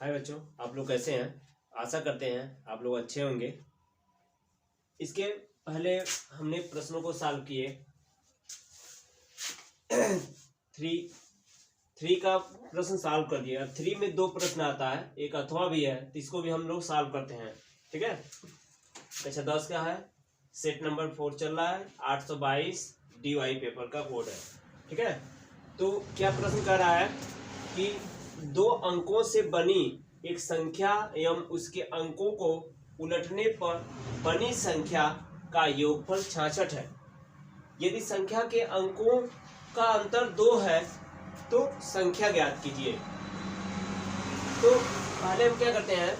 हाय बच्चों, आप लोग कैसे हैं। आशा करते हैं आप लोग अच्छे होंगे। इसके पहले हमने प्रश्नों को सॉल्व किए। थ्री का प्रश्न सॉल्व कर दिया। थ्री में दो प्रश्न आता है, एक अथवा भी है, तो इसको भी हम लोग सॉल्व करते हैं। ठीक है। अच्छा 10 का है, सेट नंबर 4 चल रहा है, 822 DY पेपर का कोड है। ठीक है। तो क्या प्रश्न कर रहा है कि दो अंकों से बनी एक संख्या एवं उसके अंकों को उलटने पर बनी संख्या का योगफल 66 है। यदि संख्या के अंकों का अंतर 2 है तो संख्या ज्ञात कीजिए। तो पहले हम क्या करते हैं,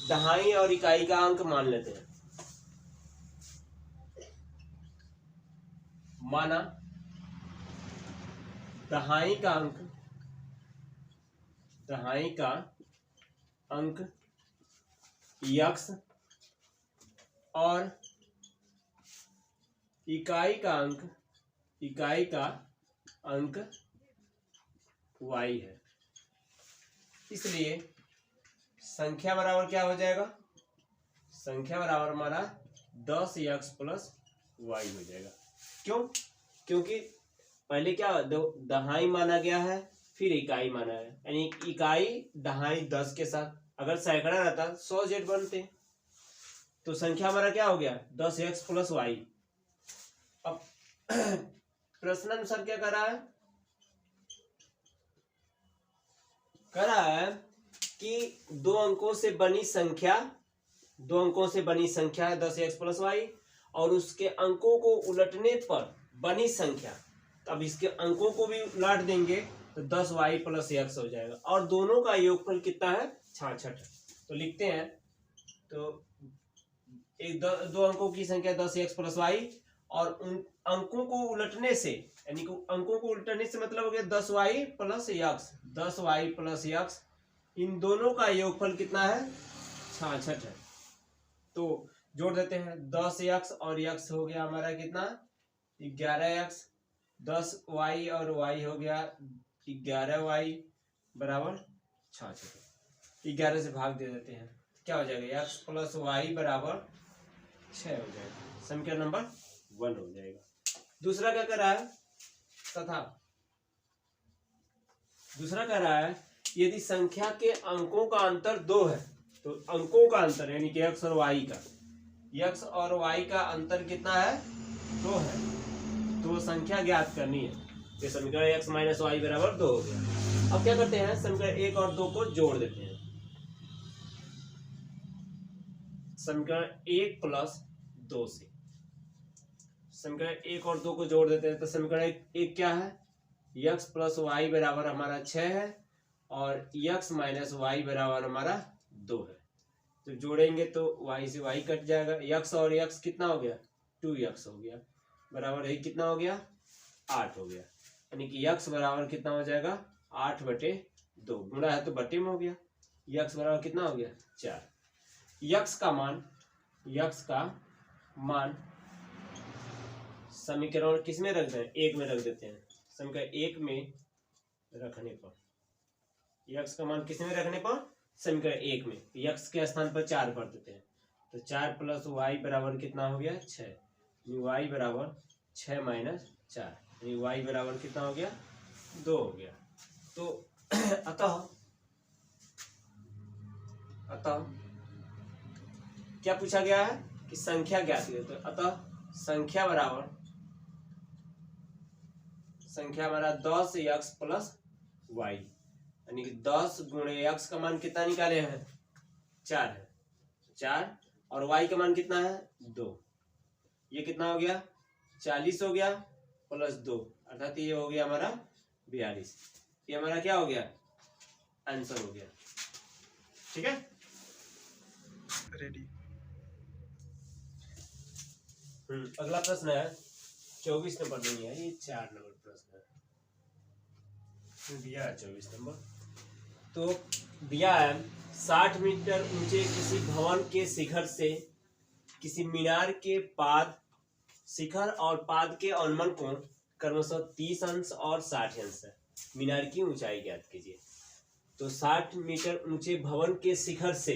दहाई और इकाई का अंक मान लेते हैं। माना दहाई का अंक x और इकाई का अंक y है। इसलिए संख्या बराबर क्या हो जाएगा, संख्या बराबर हमारा 10x प्लस y हो जाएगा। क्यों? क्योंकि पहले क्या दहाई माना गया है, फिर इकाई माना है, यानी इकाई दहाई 10 के साथ। अगर सैकड़ा रहता 100 जेड बनते। तो संख्या हमारा क्या हो गया 10x प्लस y। अब प्रश्न अनुसार क्या कर रहा है कि दो अंकों से बनी संख्या है 10x प्लस y, और उसके अंकों को उलटने पर बनी संख्या। तो अब इसके अंकों को भी उलट देंगे तो 10y प्लस x हो जाएगा, और दोनों का योगफल कितना है 66। तो लिखते हैं, तो एक दो अंकों की संख्या 10x प्लस y, और उन अंकों को उलटने से, यानी कि अंकों को उलटने से मतलब हो गया 10y प्लस x, इन दोनों का योगफल कितना है 66 है। तो जोड़ देते हैं, 10x और x हो गया हमारा कितना 11x, 10y और y हो गया 11y बराबर 66। 11 से भाग दे देते हैं, क्या हो जाएगा x प्लस y बराबर 6 हो जाएगा। समीकरण नंबर 1 हो जाएगा। दूसरा क्या कर रहा है, तथा दूसरा कह रहा है यदि संख्या के अंकों का अंतर 2 है, तो अंकों का अंतर यानी कि x और y का अंतर कितना है 2 है, तो संख्या ज्ञात करनी है। तो समीकरण x माइनस वाई बराबर 2 हो गया। अब क्या करते हैं, समीकरण 1 और 2 को जोड़ देते हैं। समीकरण 1 प्लस 2 से समीकरण 1 और 2 को जोड़ देते हैं। तो समीकरण 1 क्या है, x प्लस वाई बराबर हमारा 6 है, और x माइनस वाई बराबर हमारा 2 है। तो जोड़ेंगे तो y से y कट जाएगा, x और x कितना हो गया 2x हो गया, बराबर है कितना हो गया 8 हो गया। यानी कि x बराबर कितना हो जाएगा 8/2, गुणा है तो बटे में हो गया। x बराबर कितना हो गया 4। x का मान समीकरण किस में रख दें, 1 में रख देते हैं। समीकरण 1 में रखने पर x का मान किस में रखने पर, समीकरण 1 में x के स्थान पर 4 कर देते हैं। तो 4 प्लस y बराबर कितना हो गया 6, y बराबर 6 माइनस 4, y बराबर कितना हो गया 2 हो गया। तो अतः क्या पूछा गया है कि संख्या ज्ञात कीजिए। तो अतः संख्या हमारा 10x प्लस y, यानी कि 10 गुणे x का मान कितना निकाले हैं 4 है, 4, और y का मान कितना है 2। ये कितना हो गया 40 हो गया प्लस 2, अर्थात ये हो गया हमारा 42। ये हमारा क्या हो गया आंसर हो गया। ठीक है, रेडी। अगला प्रश्न है 24 नंबर नहीं है, ये 4 नंबर प्रश्न है, दिया है 24 नंबर। तो दिया है 60 मीटर ऊंचे किसी भवन के शिखर से किसी मीनार के शिखर और पाद के अनुमान कोण क्रमशः 30 अंश और 60 अंश है। मीनार की ऊंचाई ज्ञात कीजिए। तो 60 मीटर ऊंचे भवन के शिखर से,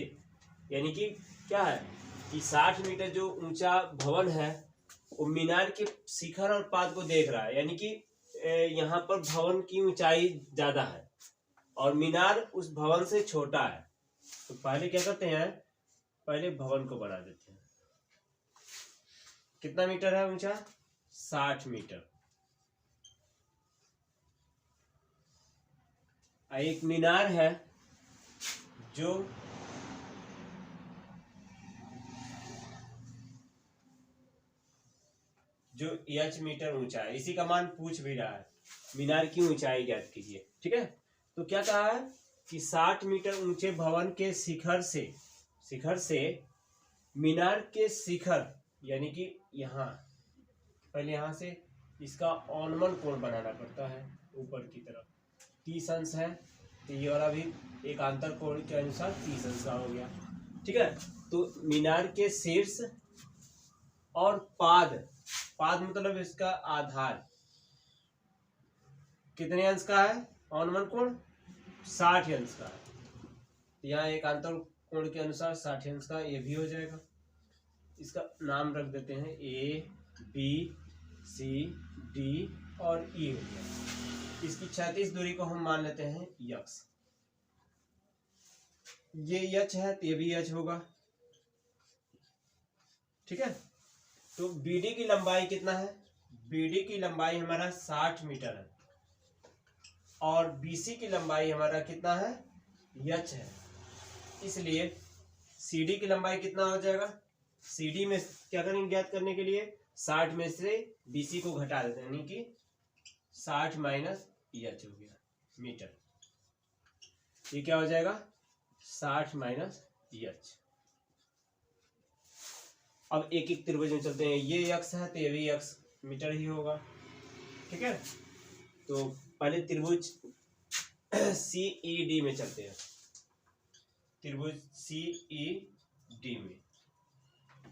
यानी कि क्या है कि 60 मीटर जो ऊंचा भवन है वो मीनार के शिखर और पाद को देख रहा है, यानी कि यहाँ पर भवन की ऊंचाई ज्यादा है और मीनार उस भवन से छोटा है। तो पहले क्या करते हैं, पहले भवन को बना देते हैं। कितना मीटर है ऊंचा? 60 मीटर। एक मीनार है जो h मीटर ऊंचा है। इसी का मान पूछ भी रहा है, मीनार की ऊंचाई ज्ञात कीजिए। ठीक है, तो क्या कहा है कि 60 मीटर ऊंचे भवन के शिखर से मीनार के शिखर, यानी कि यहाँ पहले यहाँ से इसका औन्मन कोण बनाना पड़ता है ऊपर की तरफ। 30 अंश है तो ये वाला भी एकांतर कोण के अनुसार 30 अंश का हो गया। ठीक है, तो मीनार के शीर्ष और पाद मतलब इसका आधार कितने अंश का है? औन्मन कोण 60 अंश का है। यहाँ एकांतर कोण के अनुसार 60 अंश का ये भी हो जाएगा। इसका नाम रख देते हैं A, B, C, D और E हो गया। इसकी क्षैतिज दूरी को हम मान लेते हैं x। ये h है तो ये भी h होगा। ठीक है, तो BD की लंबाई कितना है? BD की लंबाई हमारा 60 मीटर है और BC की लंबाई हमारा कितना है? h है। इसलिए CD की लंबाई कितना हो जाएगा? CD में क्या करेंगे ज्ञात करने के लिए? 60 में से BC को घटा देते हैं, यानी कि 60 माइनस h हो गया मीटर। ये क्या हो जाएगा? 60 माइनस h। अब एक एक त्रिभुज में चलते हैं। ये x है तो ये भी x मीटर ही होगा। ठीक है, तो पहले त्रिभुज CED में चलते हैं। त्रिभुज CED में,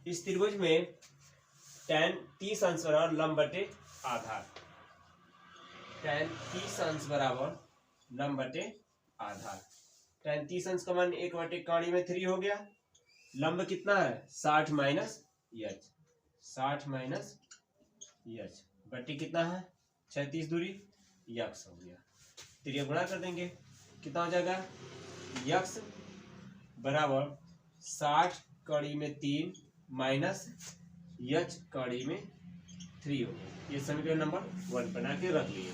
इस त्रिभुज में tan 30 अंश बराबर लंब बटे आधार। tan 30 अंश बराबर लंब बटे आधार। tan 30 अंश का मान 1 बटे काणी में 3 हो गया। लंब कितना है? 60 माइनस h। 60 माइनस h बटे कितना है? 36 दूरी x हो गया। त्रिज्या गुणा कर देंगे, कितना हो जाएगा? x बराबर 60 कड़ी में 3 माइनस h कड़ी में 3 हो गया। ये समीकरण नंबर 1 बना के रख लिए।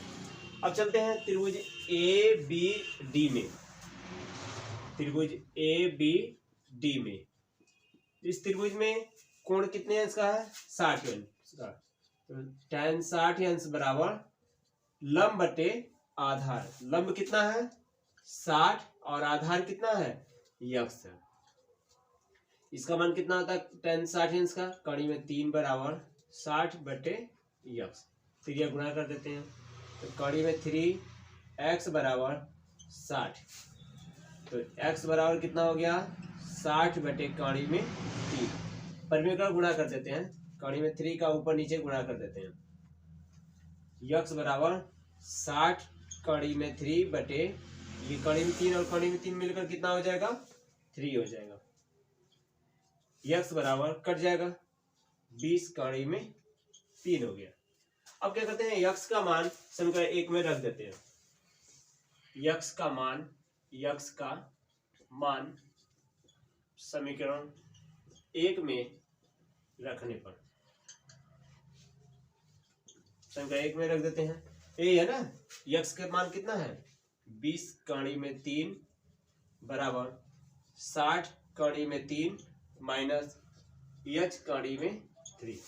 अब चलते हैं त्रिभुज ABD में। त्रिभुज ABD में, इस त्रिभुज में कोण कितने अंश का है? 60 अंश का। तो tan 60 अंश बराबर लंब बटे आधार। लंब कितना है? 60 और आधार कितना है? x है। इसका मान कितना होता है tan 60 अंश का? कड़ी में 3 बराबर 60 बटे x। त्रिज्या गुणा कर देते हैं, तो कड़ी में 3 x बराबर 60। तो x बराबर कितना हो गया? 60 बटे कड़ी में 3। परिमेय का गुणा कर देते हैं, कड़ी में 3 का ऊपर नीचे गुणा कर देते हैं। x बराबर 60 कड़ी में 3 बटे ये कड़ी में 3 और कड़ी में 3 मिलकर कितना हो जाएगा? 3 हो जाएगा। x बराबर कट जाएगा, 20 कड़ी में 3 हो गया। अब क्या करते हैं? x का मान समीकरण 1 में रख देते हैं। x का मान समीकरण 1 में रखने पर समीकरण 1 में रख देते हैं। ए है ना, x का मान कितना है? 20 कड़ी में 3 बराबर 60 कड़ी में 3 माइनस h कड़ी में 3।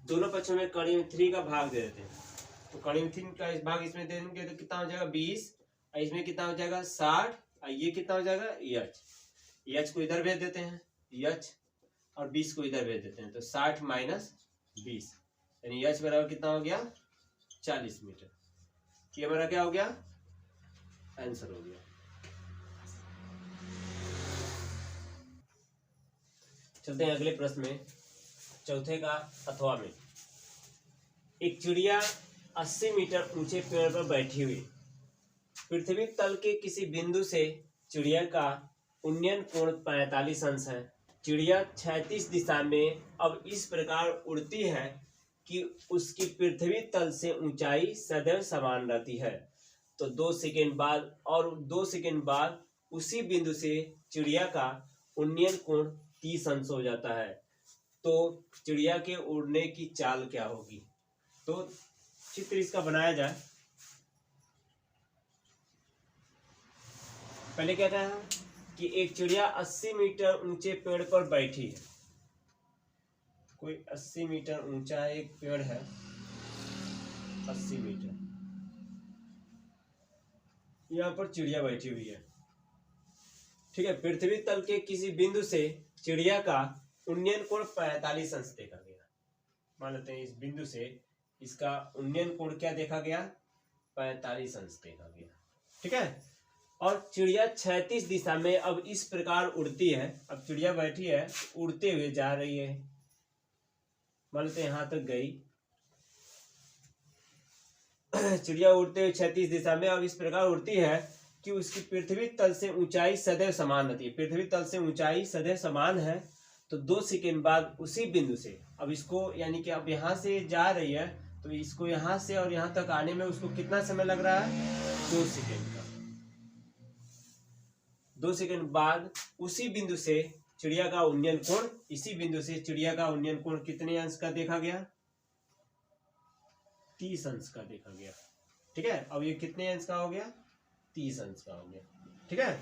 दोनों पक्षों में कड़ी में 3 का भाग दे देते हैं। तो कड़ी में 3 का भाग इसमें दे देंगे तो कितना हो जाएगा? 20। इसमें कितना हो जाएगा? 60। ये कितना हो जाएगा? h को इधर भेज देते हैं, h और 20 को इधर भेज देते हैं। तो 60 माइनस 20 यानी h बराबर कितना हो गया? 40 मीटर। ये हमारा क्या हो गया? आंसर हो गया। चलते हैं अगले प्रश्न में, चौथे का अथवा में। एक चिड़िया 80 मीटर ऊंचे पेड़ पर बैठी हुई पृथ्वी तल के किसी बिंदु से चिड़िया का उन्नयन कोण 45 अंश है। चिड़िया क्षैतिज दिशा में अब इस प्रकार उड़ती है कि उसकी पृथ्वी तल से ऊंचाई सदैव समान रहती है। तो 2 सेकंड बाद और 2 सेकंड बाद उसी बिंदु से चिड़िया का उन्नयन कोण 30 अंश हो जाता है। तो चिड़िया के उड़ने की चाल क्या होगी? तो चित्र इसका बनाया जाए। पहले कहता है कि एक चिड़िया 80 मीटर ऊंचे पेड़ पर बैठी है। कोई 80 मीटर ऊंचा एक पेड़ है, 80 मीटर, यहाँ पर चिड़िया बैठी हुई है। ठीक है, पृथ्वी तल के किसी बिंदु से चिड़िया का उन्नयन कोण 45 अंश देखा गया। मान लेते हैं इस बिंदु से इसका उन्नयन कोण क्या देखा गया? 45 अंश देखा गया। ठीक है, और चिड़िया क्षैतिज दिशा में अब इस प्रकार उड़ती है। अब चिड़िया बैठी है, उड़ते हुए जा रही है। मान लेते हैं यहां तक गई चिड़िया, उड़ते हुए क्षैतिज दिशा में अब इस प्रकार उड़ती है कि उसकी पृथ्वी तल से ऊंचाई सदैव समान रहती है। पृथ्वी तल से ऊंचाई सदैव समान है। तो 2 सेकंड बाद उसी बिंदु से अब इसको, यानी कि अब यहां से जा रही है, तो इसको यहां से और यहां तक आने में उसको कितना समय लग रहा है? 2 सेकंड का। 2 सेकंड बाद उसी बिंदु से चिड़िया का उन्नयन कोण, इसी बिंदु से चिड़िया का उन्नयन कोण कितने अंश का देखा गया? 30 अंश का देखा गया। ठीक है, अब ये कितने अंश का हो गया? 30 अंश का हो गया। ठीक है,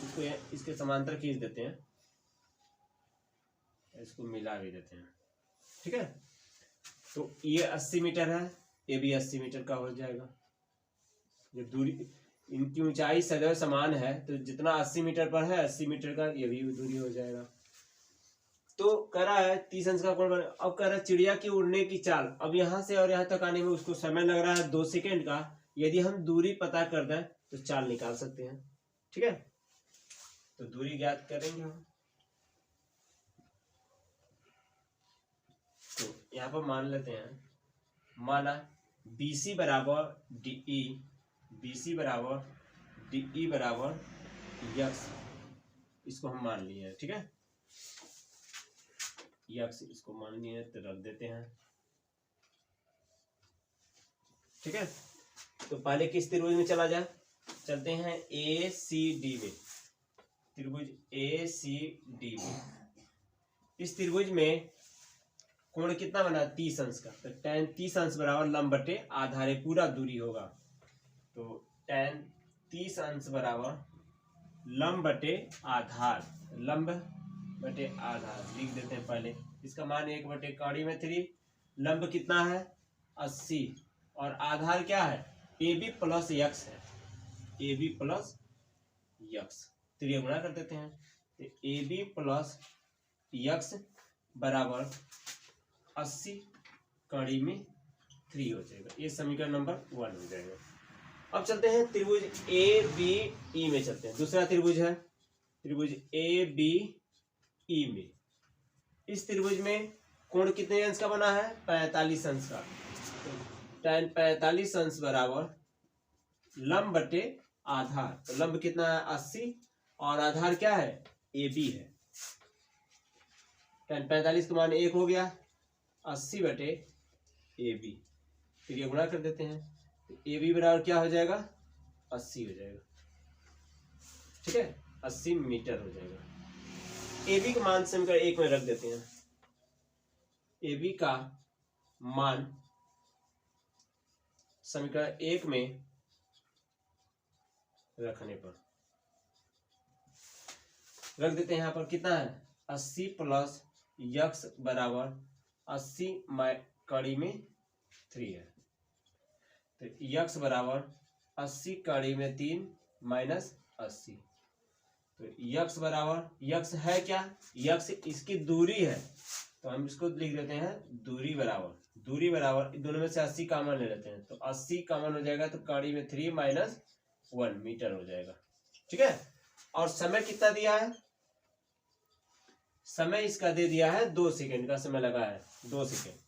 इसको इसके समांतर खींच देते हैं, इसको मिला भी देते हैं। ठीक है, तो ये 80 मीटर है, ये भी 80 मीटर का हो जाएगा। जो दूरी, इनकी ऊंचाई सदैव समान है, तो जितना 80 मीटर पर है 80 मीटर का ये भी दूरी हो जाएगा। तो कह रहा है 30 अंश का कोण बने। अब कह रहा है चिड़िया की उड़ने की चाल। अब यहां से और यहां तक आने में उसको समय लग रहा है 2 सेकंड का। यदि हम दूरी पता कर दें तो चाल निकाल सकते हैं। ठीक है, तो दूरी ज्ञात करेंगे हम। तो यहाँ पर मान लेते हैं, माना BC बराबर DE, BC बराबर DE बराबर यक्स, इसको हम मान लिए हैं। ठीक है, यक्स इसको मान लिए तो रख देते हैं। ठीक है, तो पहले किस त्रिभुज में चला जाए? चलते हैं ACD में। त्रिभुज ACD में, इस त्रिभुज में कोण कितना बना? 30 अंश का। तो tan 30 अंश बराबर लंब बटे आधार, पूरा दूरी होगा। तो tan 30 अंश बराबर लंब बटे आधार, लंब बटे आधार लिख देते हैं पहले। इसका मान 1 बटे कड़ी में 3, लंब कितना है? 80, और आधार क्या है? AB प्लस यक्स है, AB प्लस यक्स। तो गुणा कर देते हैं, तो AB प्लस यक्स बराबर 80 कड़ी में 3 हो जाएगा। ये समीकरण नंबर 1 हो जाएगा। अब चलते हैं त्रिभुज ABE में चलते हैं। दूसरा त्रिभुज है त्रिभुज ABE में। इस त्रिभुज में कोण कितने अंश का बना है? 45 अंश का। tan 45 अंश बराबर लंब बटे आधार। तो लंब कितना है? 80, और आधार क्या है? AB है। tan 45 का मान 1 हो गया, 80 बटे AB। फिर ये गुणा कर देते हैं, तो AB बराबर क्या हो जाएगा? 80 हो जाएगा। ठीक है, 80 मीटर हो जाएगा। AB का मान समीकरण 1 में रख देते हैं। AB का मान समीकरण 1 में रखने पर रख देते हैं। यहाँ पर कितना है? 80 प्लस यक्स बराबर 80 कड़ी में 3 है। तो यक्स बराबर 80 कड़ी में 3 माइनस 80। तो यक्स बराबर, यक्स है क्या? यक्स इसकी दूरी है, तो हम इसको लिख देते हैं दूरी बराबर, दूरी बराबर दोनों में से 80 कॉमन ले लेते हैं, तो 80 कॉमन हो जाएगा, तो कड़ी में 3 माइनस 1 मीटर हो जाएगा। ठीक है, और समय कितना दिया है? समय इसका दे दिया है 2 सेकंड का समय लगा है, 2 सेकंड।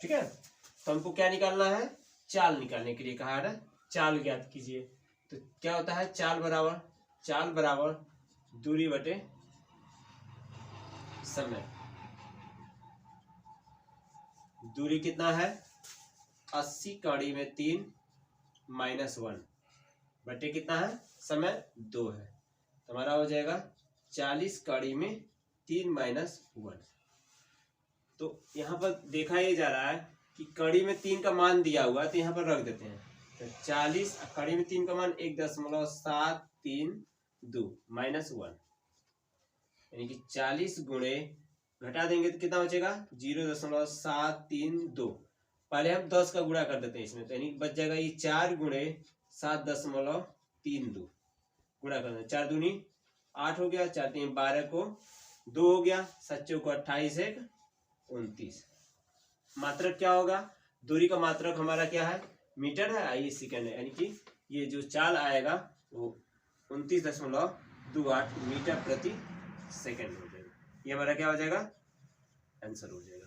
ठीक है, तो हमको क्या निकालना है? चाल निकालने के लिए कहा है ना, चाल ज्ञात कीजिए। तो क्या होता है, चाल बराबर दूरी बटे समय। दूरी कितना है, 80 कड़ी में 3 माइनस 1 बटे कितना है, समय 2 है। तो हमारा हो जाएगा 40 कड़ी में 3 माइनस 1। तो यहाँ पर देखा ये जा रहा है कि कड़ी में 3 का मान दिया हुआ है, तो यहाँ पर रख देते हैं। तो 40 कड़ी में 3 का मान 1.732 माइनस 1, यानी कि 40 गुणे घटा देंगे तो कितना बचेगा, 0.732। पहले हम 10 का गुणा कर देते हैं इसमें, तो यानी बच जाएगा ये 4 गुणे 7.32 गुणा कर दें। 4 दूनी 8 हो गया, 4 3 12 को 2 हो गया, 7 चौको 28 1 29। मात्रक क्या होगा, दूरी का मात्रक हमारा क्या है, मीटर है, ये सेकंड है, यानी कि ये जो चाल आएगा वो 29.28 मीटर प्रति सेकंड हो जाएगा। ये हमारा क्या हो जाएगा, आंसर हो जाएगा।